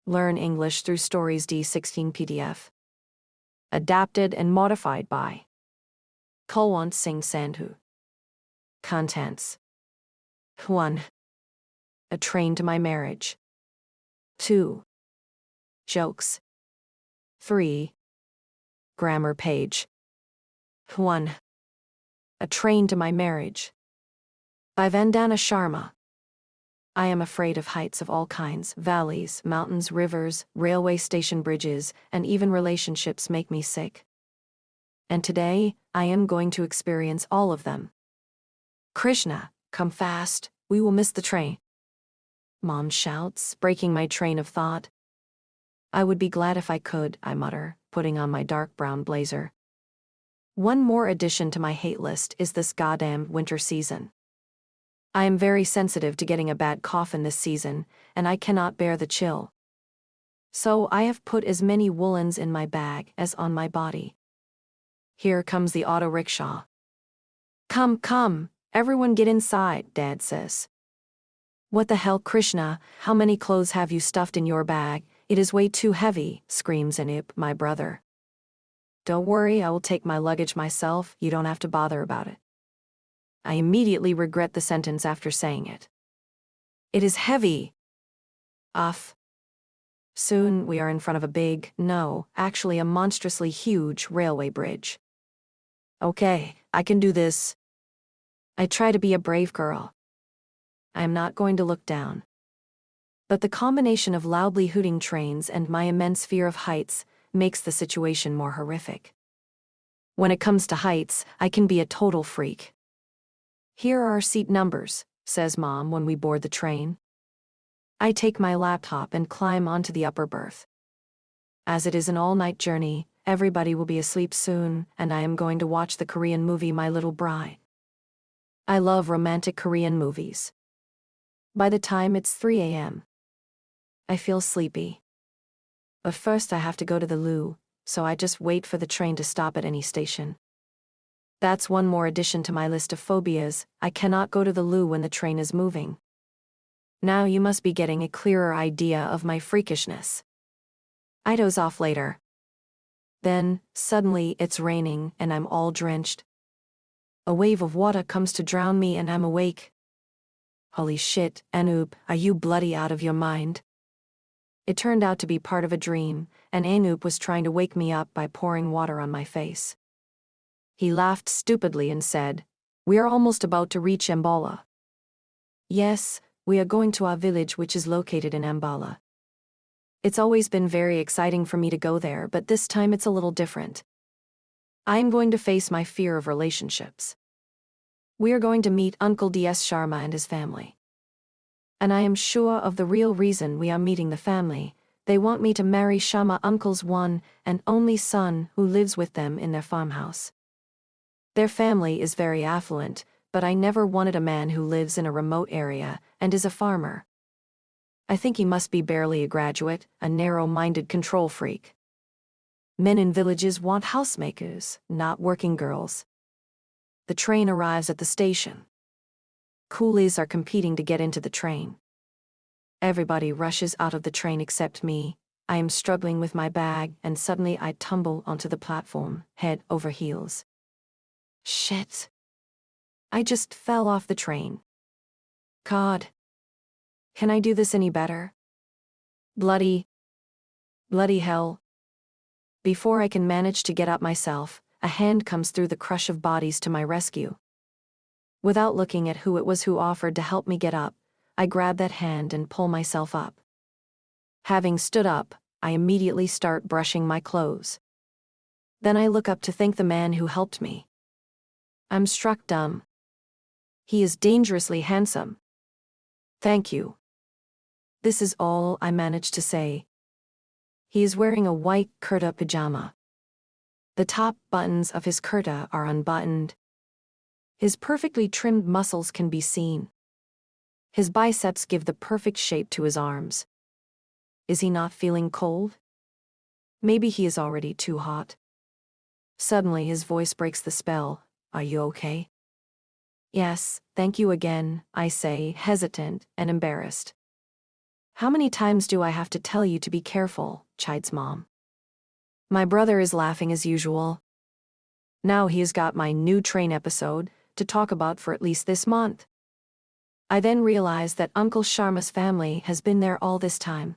Learn English through Stories D16 PDF. Adapted and modified by Kulwant Singh Sandhu. Contents: 1. A train to my marriage. 2. Jokes. 3. Grammar page. 1. A train to my marriage. By Vandana Sharma. I am afraid of heights of all kinds. Valleys, mountains, rivers, railway station bridges, and even relationships make me sick. And today, I am going to experience all of them. Krishna, come fast, we will miss the train. Mom shouts, breaking my train of thought. I would be glad if I could, I mutter, putting on my dark brown blazer. One more addition to my hate list is this goddamn winter season. I am very sensitive to getting a bad cough in this season, and I cannot bear the chill. So I have put as many woolens in my bag as on my body. Here comes the auto rickshaw. Come, everyone get inside, Dad says. What the hell, Krishna, how many clothes have you stuffed in your bag? It is way too heavy, screams Anup, my brother. Don't worry, I will take my luggage myself, you don't have to bother about it. I immediately regret the sentence after saying it. It is heavy. Off. Soon we are in front of a big, no, actually a monstrously huge railway bridge. Okay, I can do this. I try to be a brave girl. I am not going to look down. But the combination of loudly hooting trains and my immense fear of heights makes the situation more horrific. When it comes to heights, I can be a total freak. Here are our seat numbers, says Mom when we board the train. I take my laptop and climb onto the upper berth. As it is an all-night journey, everybody will be asleep soon, and I am going to watch the Korean movie My Little Bride. I love romantic Korean movies. By the time it's 3 a.m., I feel sleepy. But first I have to go to the loo, so I just wait for the train to stop at any station. That's one more addition to my list of phobias. I cannot go to the loo when the train is moving. Now you must be getting a clearer idea of my freakishness. I doze off later. Then, suddenly, it's raining and I'm all drenched. A wave of water comes to drown me and I'm awake. Holy shit, Anup, are you bloody out of your mind? It turned out to be part of a dream, and Anup was trying to wake me up by pouring water on my face. He laughed stupidly and said, "We are almost about to reach Ambala." Yes, we are going to our village which is located in Ambala. It's always been very exciting for me to go there, but this time it's a little different. I am going to face my fear of relationships. We are going to meet Uncle D.S. Sharma and his family. And I am sure of the real reason we are meeting the family. They want me to marry Sharma uncle's one and only son who lives with them in their farmhouse. Their family is very affluent, but I never wanted a man who lives in a remote area and is a farmer. I think he must be barely a graduate, a narrow-minded control freak. Men in villages want housemakers, not working girls. The train arrives at the station. Coolies are competing to get into the train. Everybody rushes out of the train except me. I am struggling with my bag, and suddenly I tumble onto the platform, head over heels. Shit. I just fell off the train. God. Can I do this any better? Bloody hell. Before I can manage to get up myself, a hand comes through the crush of bodies to my rescue. Without looking at who it was who offered to help me get up, I grab that hand and pull myself up. Having stood up, I immediately start brushing my clothes. Then I look up to thank the man who helped me. I'm struck dumb. He is dangerously handsome. Thank you. This is all I managed to say. He is wearing a white kurta pajama. The top buttons of his kurta are unbuttoned. His perfectly trimmed muscles can be seen. His biceps give the perfect shape to his arms. Is he not feeling cold? Maybe he is already too hot. Suddenly his voice breaks the spell. Are you okay? Yes, thank you again, I say, hesitant and embarrassed. How many times do I have to tell you to be careful, chides Mom. My brother is laughing as usual. Now he has got my new train episode to talk about for at least this month. I then realize that Uncle Sharma's family has been there all this time.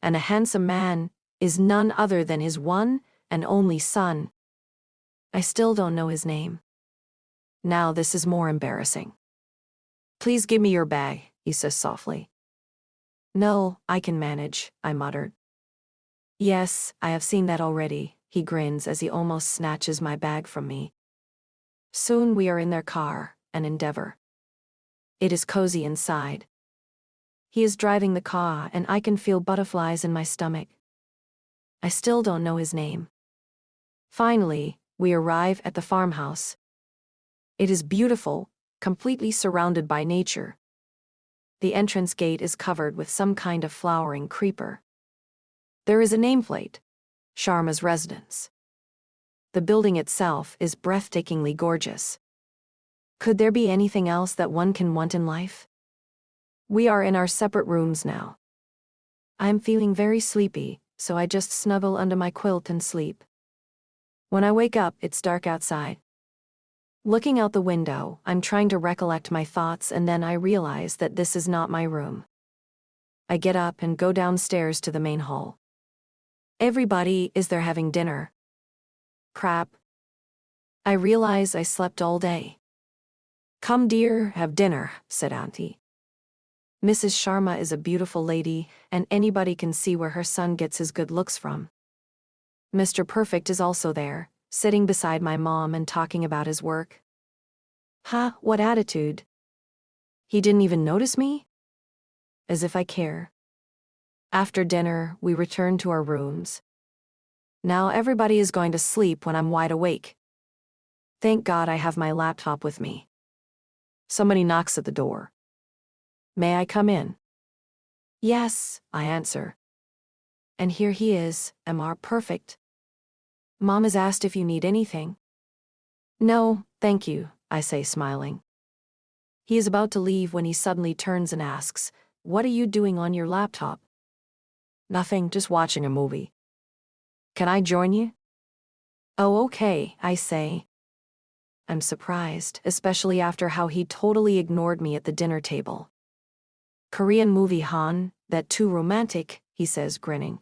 And a handsome man is none other than his one and only son. I still don't know his name. Now this is more embarrassing. Please give me your bag, he says softly. No, I can manage, I muttered. Yes, I have seen that already, he grins as he almost snatches my bag from me. Soon we are in their car, an Endeavor. It is cozy inside. He is driving the car and I can feel butterflies in my stomach. I still don't know his name. Finally, we arrive at the farmhouse. It is beautiful, completely surrounded by nature. The entrance gate is covered with some kind of flowering creeper. There is a nameplate, Sharma's residence. The building itself is breathtakingly gorgeous. Could there be anything else that one can want in life? We are in our separate rooms now. I'm feeling very sleepy, so I just snuggle under my quilt and sleep. When I wake up, it's dark outside. Looking out the window, I'm trying to recollect my thoughts and then I realize that this is not my room. I get up and go downstairs to the main hall. Everybody is there having dinner. Crap. I realize I slept all day. Come dear, have dinner, said Auntie. Mrs. Sharma is a beautiful lady, and anybody can see where her son gets his good looks from. Mr. Perfect is also there, sitting beside my mom and talking about his work. Ha, what attitude. He didn't even notice me? As if I care. After dinner, we return to our rooms. Now everybody is going to sleep when I'm wide awake. Thank God I have my laptop with me. Somebody knocks at the door. May I come in? Yes, I answer. And here he is, Mr. Perfect. Mom has asked if you need anything. No, thank you, I say smiling. He is about to leave when he suddenly turns and asks, what are you doing on your laptop? Nothing, just watching a movie. Can I join you? Oh, okay, I say. I'm surprised, especially after how he totally ignored me at the dinner table. Korean movie, Han, that too romantic, he says, grinning.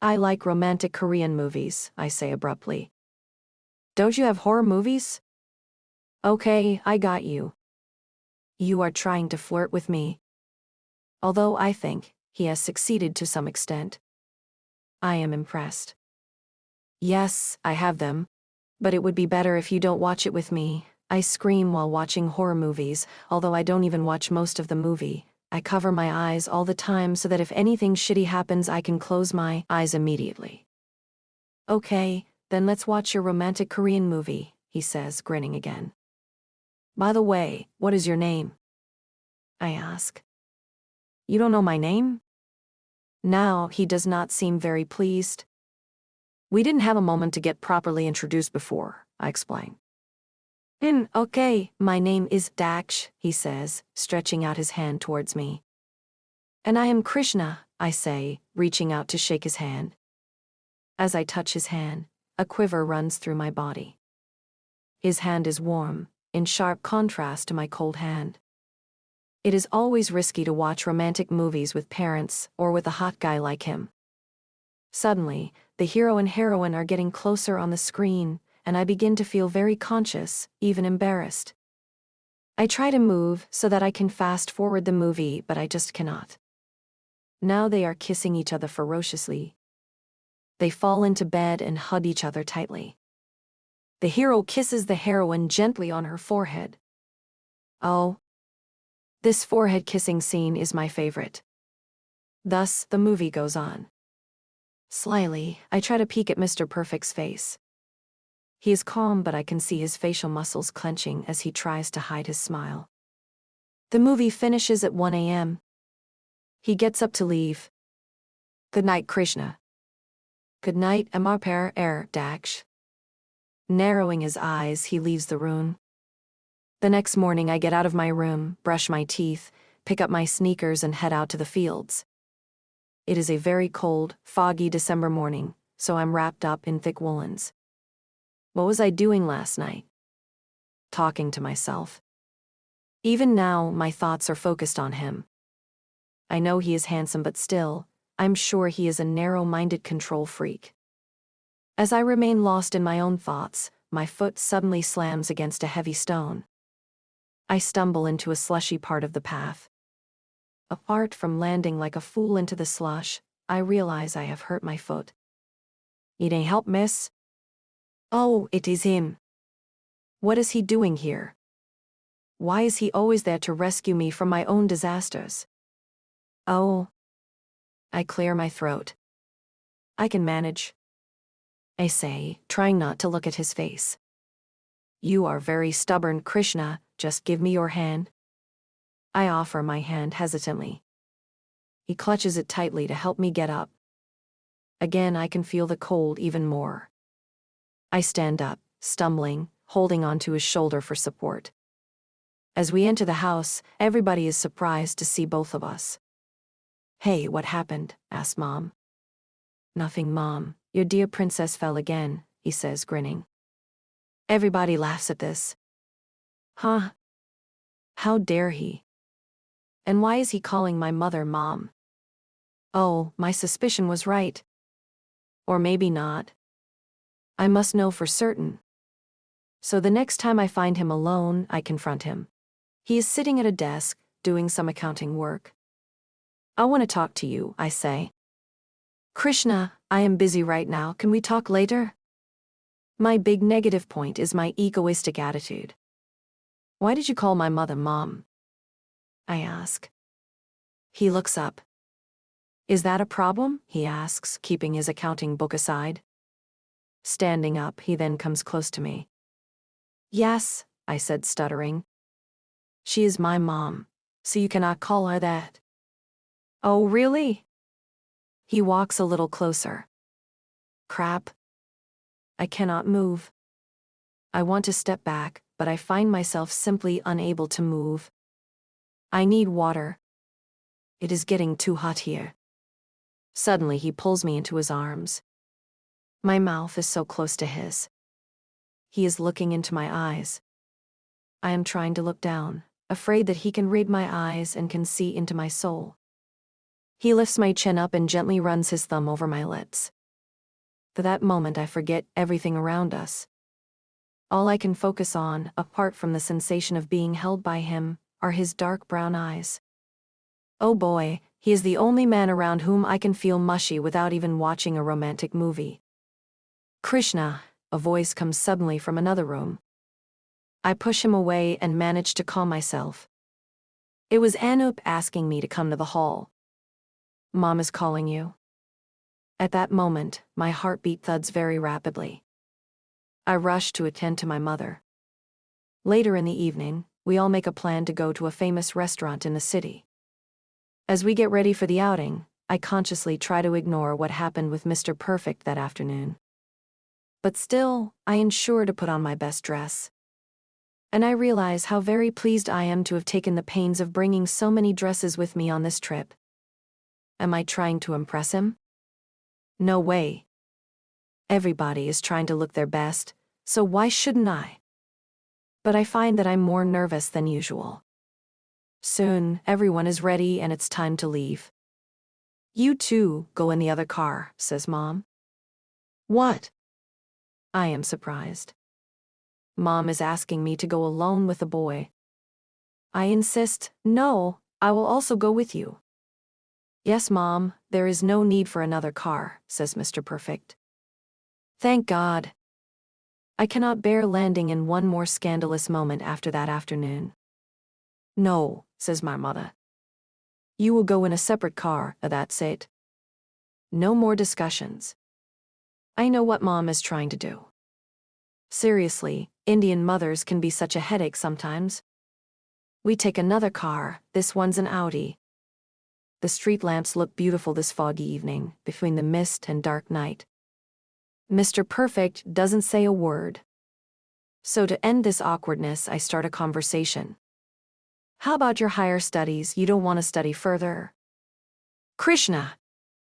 I like romantic Korean movies, I say abruptly. Don't you have horror movies? Okay, I got you. You are trying to flirt with me. Although I think he has succeeded to some extent. I am impressed. Yes, I have them. But it would be better if you don't watch it with me. I scream while watching horror movies, although I don't even watch most of the movie. I cover my eyes all the time so that if anything shitty happens I can close my eyes immediately. Okay, then let's watch your romantic Korean movie, he says, grinning again. By the way, what is your name? I ask. You don't know my name? Now he does not seem very pleased. We didn't have a moment to get properly introduced before, I explain. Okay, my name is Daksh, he says, stretching out his hand towards me. And I am Krishna, I say, reaching out to shake his hand. As I touch his hand, a quiver runs through my body. His hand is warm, in sharp contrast to my cold hand. It is always risky to watch romantic movies with parents or with a hot guy like him. Suddenly, the hero and heroine are getting closer on the screen, and I begin to feel very conscious, even embarrassed. I try to move so that I can fast forward the movie, but I just cannot. Now they are kissing each other ferociously. They fall into bed and hug each other tightly. The hero kisses the heroine gently on her forehead. Oh. This forehead kissing scene is my favorite. Thus, the movie goes on. Slyly, I try to peek at Mr. Perfect's face. He is calm, but I can see his facial muscles clenching as he tries to hide his smile. The movie finishes at 1 a.m. He gets up to leave. Good night, Krishna. Good night, Mr. Daksh. Narrowing his eyes, he leaves the room. The next morning I get out of my room, brush my teeth, pick up my sneakers and head out to the fields. It is a very cold, foggy December morning, so I'm wrapped up in thick woolens. What was I doing last night? Talking to myself. Even now, my thoughts are focused on him. I know he is handsome, but still, I'm sure he is a narrow-minded control freak. As I remain lost in my own thoughts, my foot suddenly slams against a heavy stone. I stumble into a slushy part of the path. Apart from landing like a fool into the slush, I realize I have hurt my foot. "It ain't help, miss." "Oh, it is him. What is he doing here? Why is he always there to rescue me from my own disasters?" "Oh." I clear my throat. "I can manage," I say, trying not to look at his face. "You are very stubborn, Krishna. Just give me your hand." I offer my hand hesitantly. He clutches it tightly to help me get up. Again, I can feel the cold even more. I stand up, stumbling, holding onto his shoulder for support. As we enter the house, everybody is surprised to see both of us. "Hey, what happened?" asks Mom. "Nothing, Mom. Your dear princess fell again," he says, grinning. Everybody laughs at this. Huh? How dare he? And why is he calling my mother Mom? Oh, my suspicion was right. Or maybe not. I must know for certain. So the next time I find him alone, I confront him. He is sitting at a desk, doing some accounting work. "I want to talk to you," I say. "Krishna, I am busy right now. Can we talk later?" My big negative point is my egoistic attitude. "Why did you call my mother Mom?" I ask. He looks up. "Is that a problem?" he asks, keeping his accounting book aside. Standing up, he then comes close to me. "Yes," I said, stuttering. "She is my mom, so you cannot call her that." "Oh, really?" He walks a little closer. Crap. I cannot move. I want to step back, but I find myself simply unable to move. I need water. It is getting too hot here. Suddenly, he pulls me into his arms. My mouth is so close to his. He is looking into my eyes. I am trying to look down, afraid that he can read my eyes and can see into my soul. He lifts my chin up and gently runs his thumb over my lips. For that moment, I forget everything around us. All I can focus on, apart from the sensation of being held by him, are his dark brown eyes. Oh boy, he is the only man around whom I can feel mushy without even watching a romantic movie. "Krishna," a voice comes suddenly from another room. I push him away and manage to calm myself. It was Anup asking me to come to the hall. "Mom is calling you." At that moment, my heartbeat thuds very rapidly. I rush to attend to my mother. Later in the evening, we all make a plan to go to a famous restaurant in the city. As we get ready for the outing, I consciously try to ignore what happened with Mr. Perfect that afternoon. But still, I ensure to put on my best dress. And I realize how very pleased I am to have taken the pains of bringing so many dresses with me on this trip. Am I trying to impress him? No way. Everybody is trying to look their best, so why shouldn't I? But I find that I'm more nervous than usual. Soon, everyone is ready and it's time to leave. "You too, go in the other car," says Mom. "What?" I am surprised. Mom is asking me to go alone with the boy. I insist, "No, I will also go with you." "Yes, Mom, there is no need for another car," says Mr. Perfect. Thank God. I cannot bear landing in one more scandalous moment after that afternoon. "No," says my mother. "You will go in a separate car, that's it. No more discussions." I know what Mom is trying to do. Seriously, Indian mothers can be such a headache sometimes. We take another car, this one's an Audi. The street lamps look beautiful this foggy evening, between the mist and dark night. Mr. Perfect doesn't say a word. So to end this awkwardness, I start a conversation. How about your higher studies? You don't want to study further? Krishna,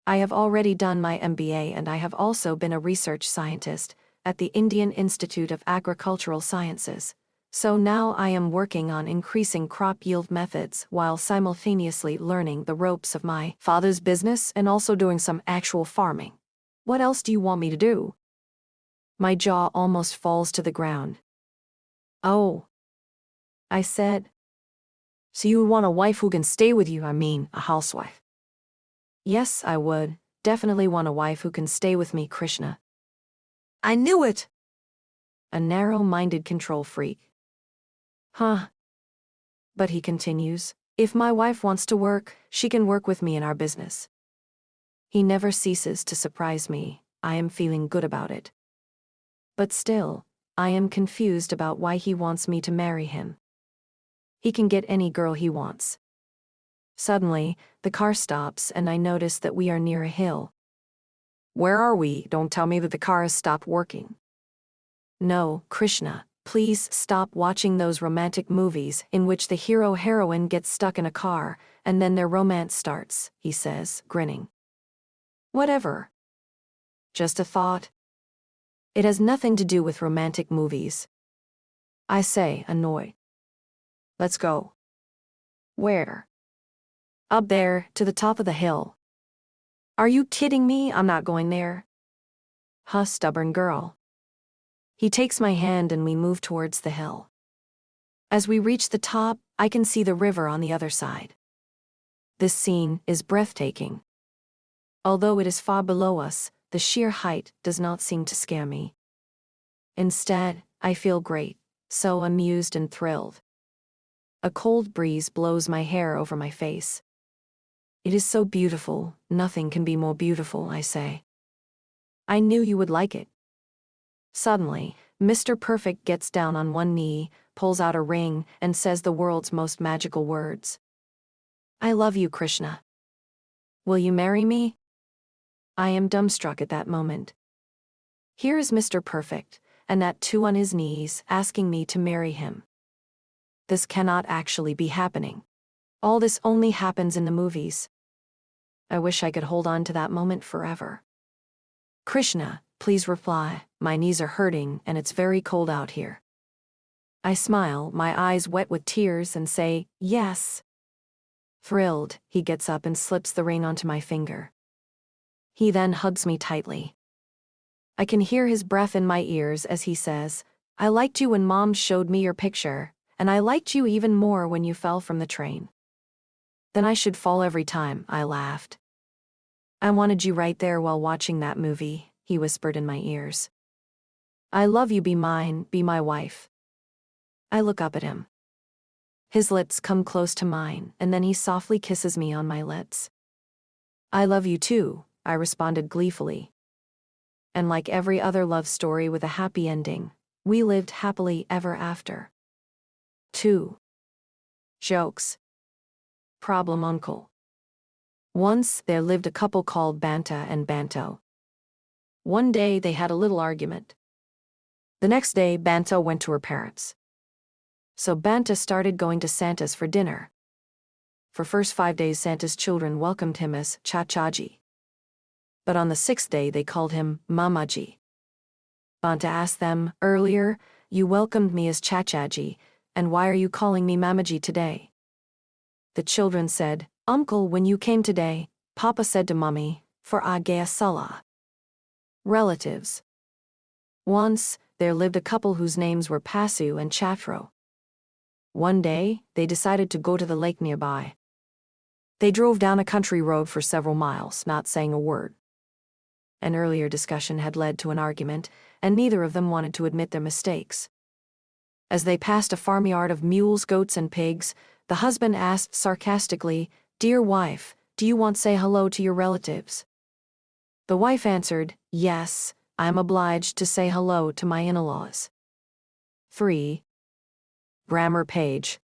I have already done my MBA and I have also been a research scientist at the Indian Institute of Agricultural Sciences. So now I am working on increasing crop yield methods while simultaneously learning the ropes of my father's business and also doing some actual farming. What else do you want me to do? My jaw almost falls to the ground. Oh, I said. So you would want a wife who can stay with you, I mean, a housewife. Yes, I would. Definitely want a wife who can stay with me, Krishna. I knew it! A narrow-minded control freak. Huh. But he continues, if my wife wants to work, she can work with me in our business. He never ceases to surprise me. I am feeling good about it. But still, I am confused about why he wants me to marry him. He can get any girl he wants. Suddenly, the car stops and I notice that we are near a hill. Where are we? Don't tell me that the car has stopped working. No, Krishna, please stop watching those romantic movies in which the hero-heroine gets stuck in a car and then their romance starts, he says, grinning. Whatever. Just a thought. It has nothing to do with romantic movies. I say, annoyed. Let's go. Where? Up there, to the top of the hill. Are you kidding me? I'm not going there. Huh, stubborn girl. He takes my hand and we move towards the hill. As we reach the top, I can see the river on the other side. This scene is breathtaking. Although it is far below us, the sheer height does not seem to scare me. Instead, I feel great, so amused and thrilled. A cold breeze blows my hair over my face. It is so beautiful, nothing can be more beautiful, I say. I knew you would like it. Suddenly, Mr. Perfect gets down on one knee, pulls out a ring, and says the world's most magical words. I love you, Krishna. Will you marry me? I am dumbstruck at that moment. Here is Mr. Perfect, and that too on his knees, asking me to marry him. This cannot actually be happening. All this only happens in the movies. I wish I could hold on to that moment forever. Krishna, please reply. My knees are hurting and it's very cold out here. I smile, my eyes wet with tears, and say, yes. Thrilled, he gets up and slips the ring onto my finger. He then hugs me tightly. I can hear his breath in my ears as he says, I liked you when Mom showed me your picture, and I liked you even more when you fell from the train. Then I should fall every time, I laughed. I wanted you right there while watching that movie, he whispered in my ears. I love you, be mine, be my wife. I look up at him. His lips come close to mine, and then he softly kisses me on my lips. I love you too, I responded gleefully. And like every other love story with a happy ending, we lived happily ever after. 2. Jokes. Problem uncle. Once there lived a couple called Banta and Banto. One day they had a little argument. The next day Banto went to her parents. So Banta started going to Santa's for dinner. For first 5 days Santa's children welcomed him as Chachaji. But on the 6th day they called him Mamaji. Banta asked them, earlier, you welcomed me as Chachaji, and why are you calling me Mamaji today? The children said, Uncle, when you came today, Papa said to Mummy, for Agaya Salah. Relatives. Once, there lived a couple whose names were Pasu and Chatro. One day, they decided to go to the lake nearby. They drove down a country road for several miles, not saying a word. An earlier discussion had led to an argument, and neither of them wanted to admit their mistakes. As they passed a farmyard of mules, goats, and pigs, the husband asked sarcastically, Dear wife, do you want to say hello to your relatives? The wife answered, Yes, I am obliged to say hello to my in-laws. 3. Grammar page.